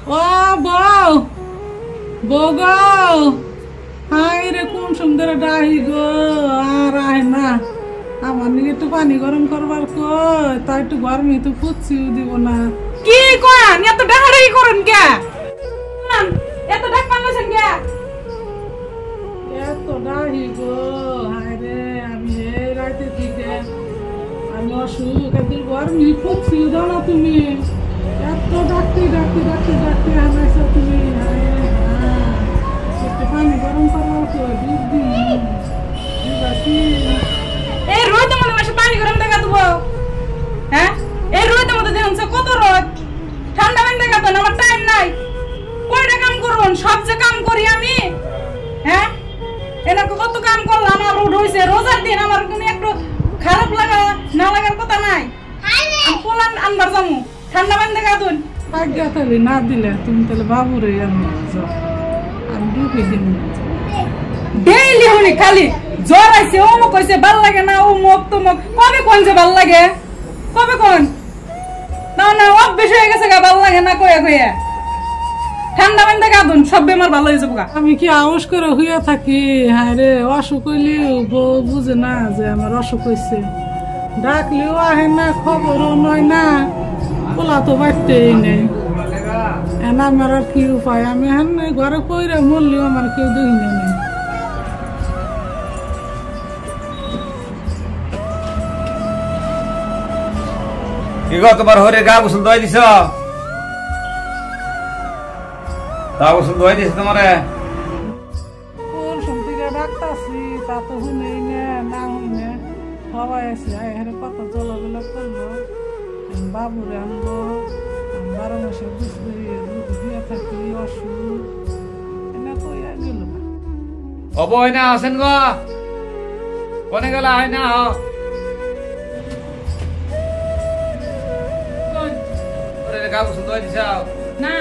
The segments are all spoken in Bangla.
ও বউ, বউ গো, হাই রে কোন সুন্দর ডাহি গো, আর আয় না। আমার নিয়ে একটু পানি গরম করবার কই, তা একটু গরমে তো ফুটছিও দিব না। কি কোন এত ডাহাড়াই করেন কে? এত ডাক পানছেন কে? এত ডাহি গো, হায় রে আমি এই রাতে থেকে আমি অসুখ, এত গরমে ফুটছিও দাও না তুমি। এত ডাকতে ডাকতে ডাকতে ডাকতে আনাইছো তুমি, হায় রে একটু পানি গরম করবার কই, দুধ দিন দিবাকি। এই রোদ মনে মাসে পানি গরম দেখা দেবো? হ্যাঁ, এই রোদের মধ্যে দেখছেন কত রোদ, ঠান্ডা পানি দেখা দেন, আমার টাইম নাই। কয়টা কাম করুন, সব যে কাম করি আমি। হ্যাঁ, এনাকে কত কাম করলাম, আমার রোদ হয়েছে। রোজার দিন আমার কোনো একটু খারাপ লাগা না লাগার কথা নাই। আমি পোলান আনবার যাবো, ঠান্ডা পানি দেখা দুন। আজ্ঞা তাহলে না দিলে তুমি তাহলে বাবুরে আমি ঢুকে দিব। ডেইলি হনি খালি জ্বর আইছে, অমুক হইছে, ভাল লাগে না, অমুক তমুক। কবে কোন যে ভাল লাগে, কবে কোন? না না অভ্যেস হয়ে গেছে গা, ভাল লাগে না কয়ে কয়ে। ঠান্ডা পানি দেখা দুন, সব বেমার ভালো হয়ে যাবো গা। আমি কি আউস করে হইয়া থাকি? হ্যাঁ রে, অসুখ হইলেও বউ বুঝে না যে আমার অসুখ হয়েছে। ডাকলেও আহে না, খবরও নয় না, পোলা তো বাড়তেই নেই। আমার আর কি উপায়? আমি হ্যাঁ ঘরে কইরা মরলেও আমার কেউ দেখি নেই। কি গো, তোমার হরে গা গোসল ধোয়াই দিছ? গা গোসল ধোয়াই দিছ তোমারে? কোন সময় ডাক্তারছি তা তো শুনেই না শুনে সবাই আছে। এখানে কত জলাজলা করলো, বাবুরে আনলো, 12 মাসে বুঝতে দিয়ে থাকি অসুখ, এনে কইয়া গেল না। অব হয় না আছেন গো, কোনে গেল? হয় না গা গোসল ধোয়াই দিছ? না,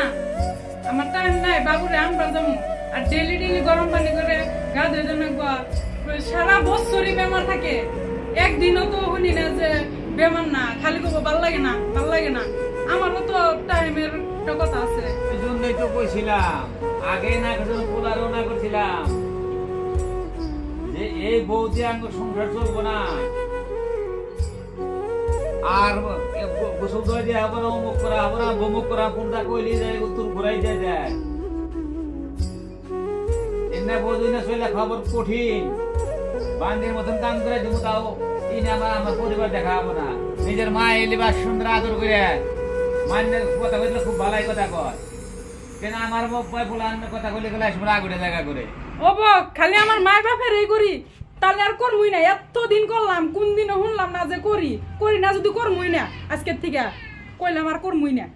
আমার টাইম নাই, বাবুরে আনবার যাবো। আর ডেলি ডেলি গরম পানি করে গা ধুয়ে জন্য সারা বছরই বেমার থাকে। একদিনও তো শুনি না যে বেমার না, খালি কব ভাল লাগে না, ভাল লাগে না। আমারও তো টাইমের একটা কথা আছে। এই জন্যই তো কইছিলাম, আগে না কিছু পোলারও না করছিলাম যে এই বউতে আঙ্গ সংসার চলবো না। আর গোসল ধোয়া দিয়ে হবে না, অমুক করা হবে না, বমুক করা, কোনটা কইলি যায় উত্তর ঘুরাই যায়। এমনি বউদি না চলে খবর কঠিন, বান্দির মতন কাম করে দেবো, তাও আমার পরিবার দেখা হবো না। নিজের মা এলি বা সুন্দর আদর করে মান্য কথা কইলে খুব ভালাই কথা কয়, কেন আমার কথা কইলে গেলে রাগ উঠে জায়গা করে। ও খালি আমার মায় বাপের এই করি, তাহলে আর করমুই না। এতদিন করলাম, কোন দিনও শুনলাম না যে করি না। যদি করমুই না আজকের থেকে, কইলাম আর করমুই না।